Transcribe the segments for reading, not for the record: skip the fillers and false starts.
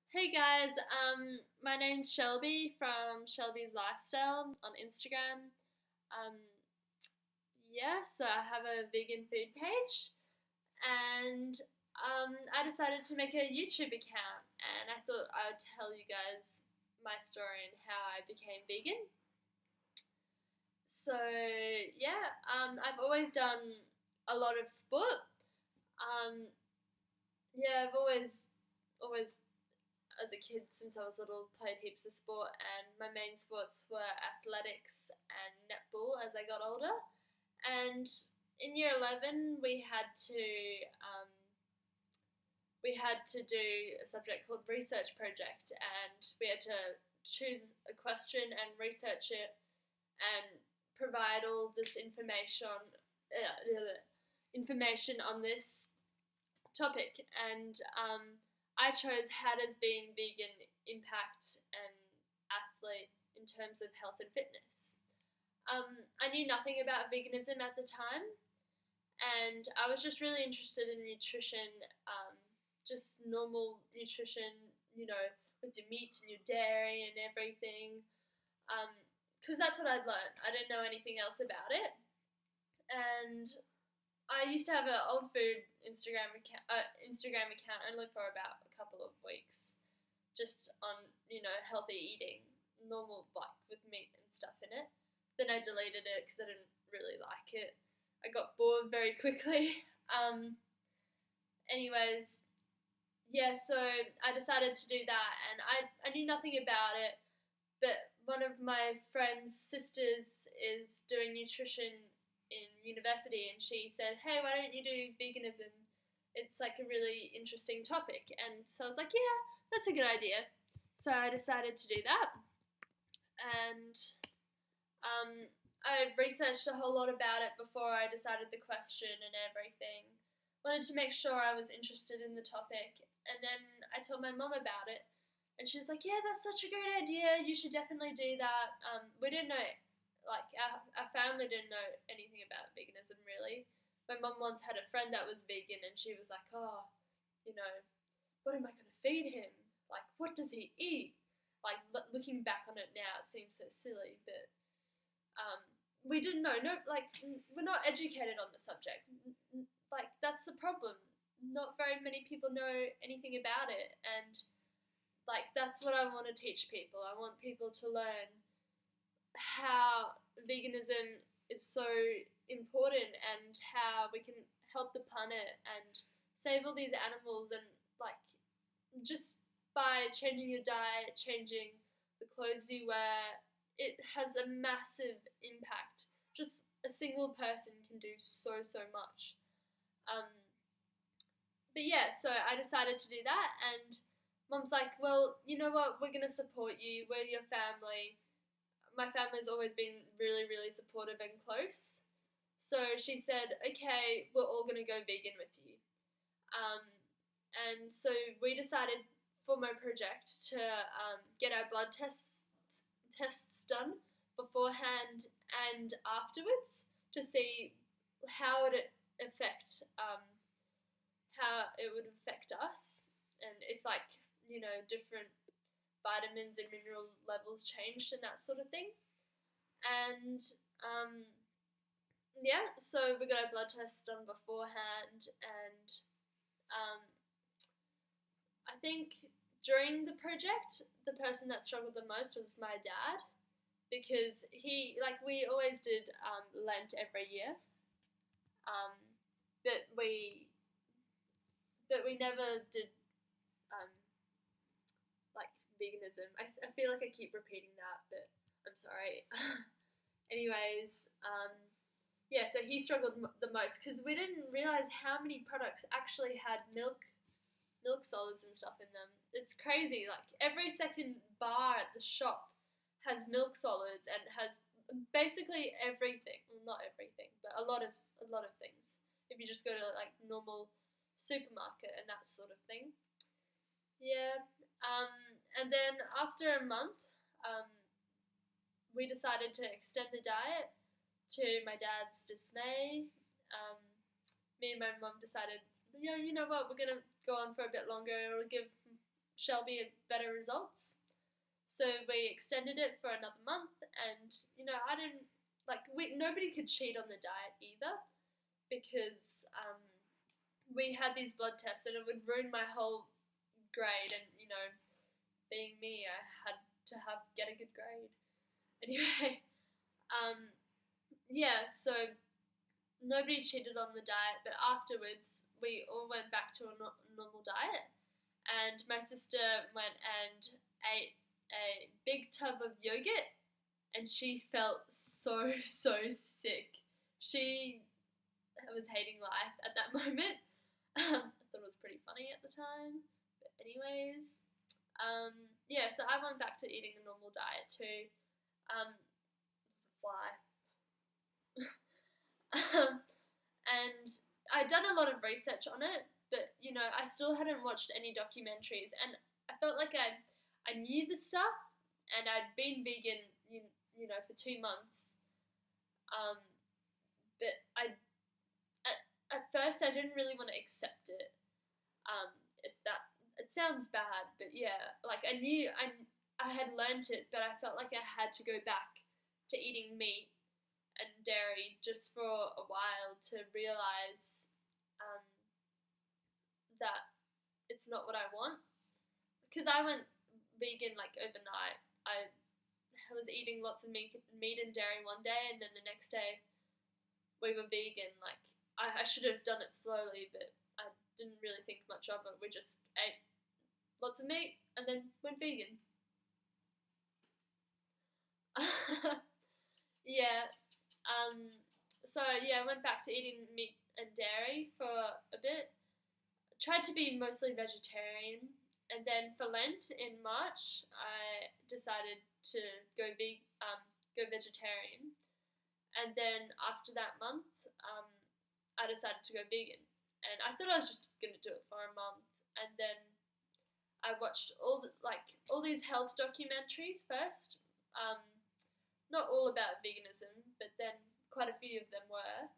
Hey guys, my name's Shelby from Shelby's Lifestyle on Instagram. Um, so I have a vegan food page, and I decided to make a YouTube account, and I thought I would tell you guys my story and how I became vegan. So I've always done a lot of sport. Um, I've always as a kid, since I was little, played heaps of sport, and my main sports were athletics and netball as I got older. And in year 11, um, we had to do a subject called research project, and we had to choose a question and research it and provide all this information on this topic. And I chose how does being vegan impact an athlete in terms of health and fitness. I knew nothing about veganism at the time, and I was just really interested in nutrition, just normal nutrition, with your meat and your dairy and everything, because that's what I'd learned. I didn't know anything else about it, and I used to have an old food Instagram account only for about a couple of weeks, just on healthy eating, normal like with meat and stuff in it. Then I deleted it because I didn't really like it. I got bored very quickly. Anyways, so I decided to do that, and I knew nothing about it, but one of my friend's sisters is doing nutrition in university, and she said, hey, why don't you do veganism? It's like a really interesting topic. And so I was like, yeah, that's a good idea. So I decided to do that, and I researched a whole lot about it before I decided the question and everything. Wanted to make sure I was interested in the topic, and then I told my mum about it, and she was like, yeah, that's such a great idea, you should definitely do that. We didn't know, like our family didn't know anything about veganism really. My mum once had a friend that was vegan, and she was like, oh, what am I going to feed him? Like, what does he eat? Like, looking back on it now, it seems so silly, but we didn't know. No, like, we're not educated on the subject. Like, that's the problem. Not very many people know anything about it, and like, that's what I want to teach people. I want people to learn how veganism is so important, and how we can help the planet and save all these animals, and like, just by changing your diet, changing the clothes you wear, it has a massive impact. Just a single person can do so much. So I decided to do that, and Mum's like, well, you know what, we're going to support you, we're your family. My family's always been really supportive and close. So she said, okay, we're all going to go vegan with you. And so we decided for my project to get our blood tests done beforehand and afterwards, to see how it affect us, and if different vitamins and mineral levels changed and that sort of thing. And so we got our blood tests done beforehand, and I think during the project, the person that struggled the most was my dad, because we always did Lent every year, but we never did veganism. I feel like I keep repeating that, but I'm sorry. Anyways, so he struggled the most, because we didn't realize how many products actually had milk solids and stuff in them. It's crazy. Like, every second bar at the shop has milk solids, and has basically everything. Well, not everything, but a lot of things. If you just go to like normal supermarket and that sort of thing. Yeah. And then after a month, we decided to extend the diet, to my dad's dismay. Me and my mum decided, you know what, we're going to go on for a bit longer. It'll give shall be better results. So we extended it for another month, and I didn't nobody could cheat on the diet either, because we had these blood tests and it would ruin my whole grade, and being me, I had to get a good grade. Anyway, so nobody cheated on the diet, but afterwards we all went back to a normal diet, and my sister went and ate a big tub of yogurt, and she felt so sick. She was hating life at that moment. I thought it was pretty funny at the time, but anyways, so I went back to eating a normal diet too. It's a fly. And I'd done a lot of research on it, but I still hadn't watched any documentaries, and I felt like I knew the stuff, and I'd been vegan, for 2 months. But at first I didn't really want to accept it. It sounds bad, but yeah, like I knew I had learnt it, but I felt like I had to go back to eating meat and dairy just for a while to realize that it's not what I want. Because I went vegan overnight. I was eating lots of meat and dairy one day, and then the next day we were vegan. I should have done it slowly, but I didn't really think much of it. We just ate lots of meat and then went vegan. I went back to eating meat and dairy for a bit. Tried to be mostly vegetarian, and then for Lent in March, I decided to go vegetarian. And then after that month, I decided to go vegan. And I thought I was just going to do it for a month. And then I watched all these health documentaries first. Not all about veganism, but then quite a few of them were.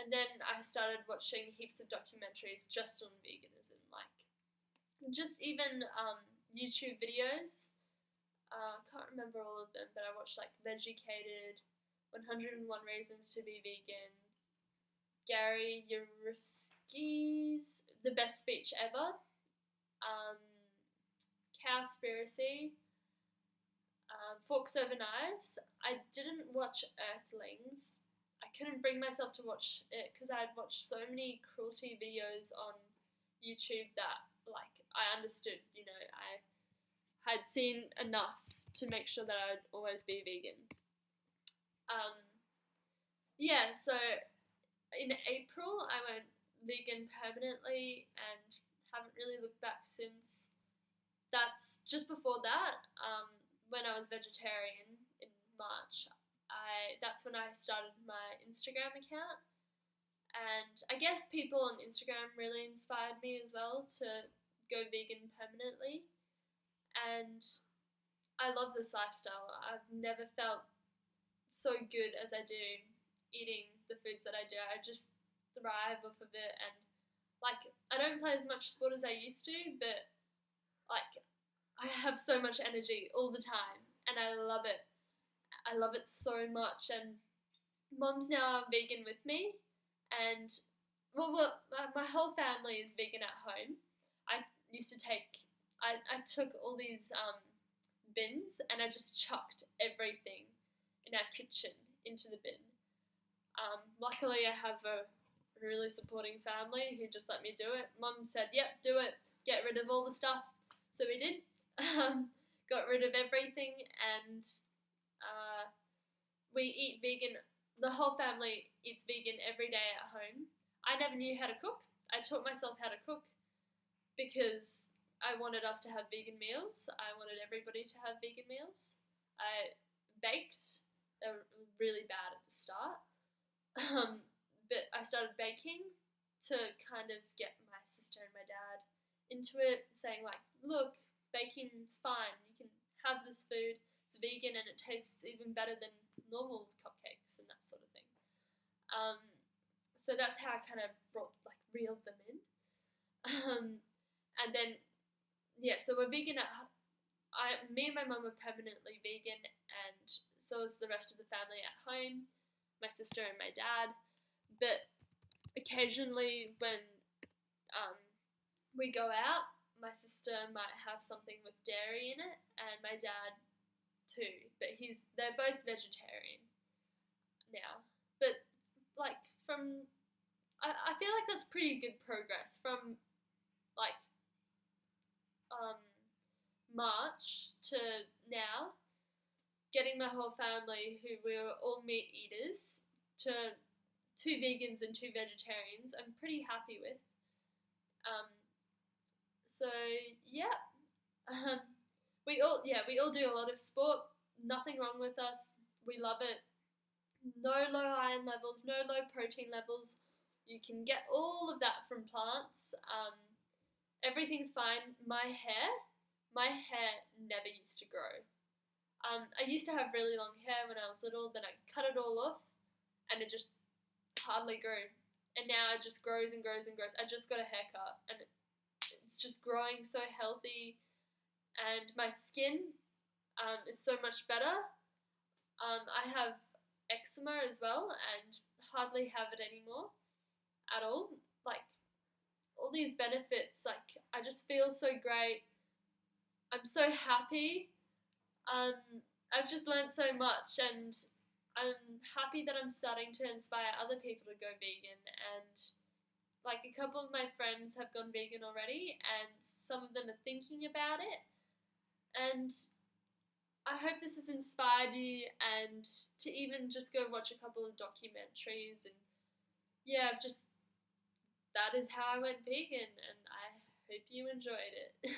And then I started watching heaps of documentaries just on veganism, just even YouTube videos. Can't remember all of them, but I watched Vegucated, 101 Reasons to be Vegan, Gary Yourofsky's The Best Speech Ever, Cowspiracy, Forks Over Knives. I didn't watch Earthlings. I couldn't bring myself to watch it because I had watched so many cruelty videos on YouTube that I understood, I had seen enough to make sure that I would always be vegan. So in April I went vegan permanently and haven't really looked back since. That's just before that, when I was vegetarian in March, that's when I started my Instagram account, and I guess people on Instagram really inspired me as well to go vegan permanently, and I love this lifestyle. I've never felt so good as I do eating the foods that I do. I just thrive off of it, and I don't play as much sport as I used to, but I have so much energy all the time, and I love it. I love it so much, and Mom's now vegan with me, and my whole family is vegan at home. I took all these bins, and I just chucked everything in our kitchen into the bin. Luckily I have a really supporting family who just let me do it. Mum said, yep, do it, get rid of all the stuff, so we did. Got rid of everything, and we eat vegan. The whole family eats vegan every day at home. I never knew how to cook. I taught myself how to cook because I wanted us to have vegan meals. I wanted everybody to have vegan meals. I baked. They were really bad at the start. But I started baking to kind of get my sister and my dad into it, saying look, baking's fine. You can have this food. It's vegan and it tastes even better than normal cupcakes and that sort of thing. So that's how I kind of reeled them in. And then yeah, so we're vegan me and my mum are permanently vegan, and so is the rest of the family at home, my sister and my dad. But occasionally, when um, we go out, my sister might have something with dairy in it, and my dad too. But they're both vegetarian now. But like I feel like that's pretty good progress from like um, March to now, getting my whole family, who were all meat eaters, to two vegans and two vegetarians. I'm pretty happy with. Um, so yeah, um, we all do a lot of sport. Nothing wrong with us. We love it. No low iron levels, no low protein levels. You can get all of that from plants. Everything's fine. My hair never used to grow. I used to have really long hair when I was little, then I cut it all off, and it just hardly grew. And now it just grows and grows and grows. I just got a haircut, and it's just growing so healthy, and my skin is so much better. I have eczema as well, and hardly have it anymore at all. Like, all these benefits, like, I just feel so great. I'm so happy. Um, I've just learned so much, and I'm happy that I'm starting to inspire other people to go vegan. And like, a couple of my friends have gone vegan already, and some of them are thinking about it. And I hope this has inspired you, and to even just go watch a couple of documentaries. And yeah, that is how I went vegan, and I hope you enjoyed it.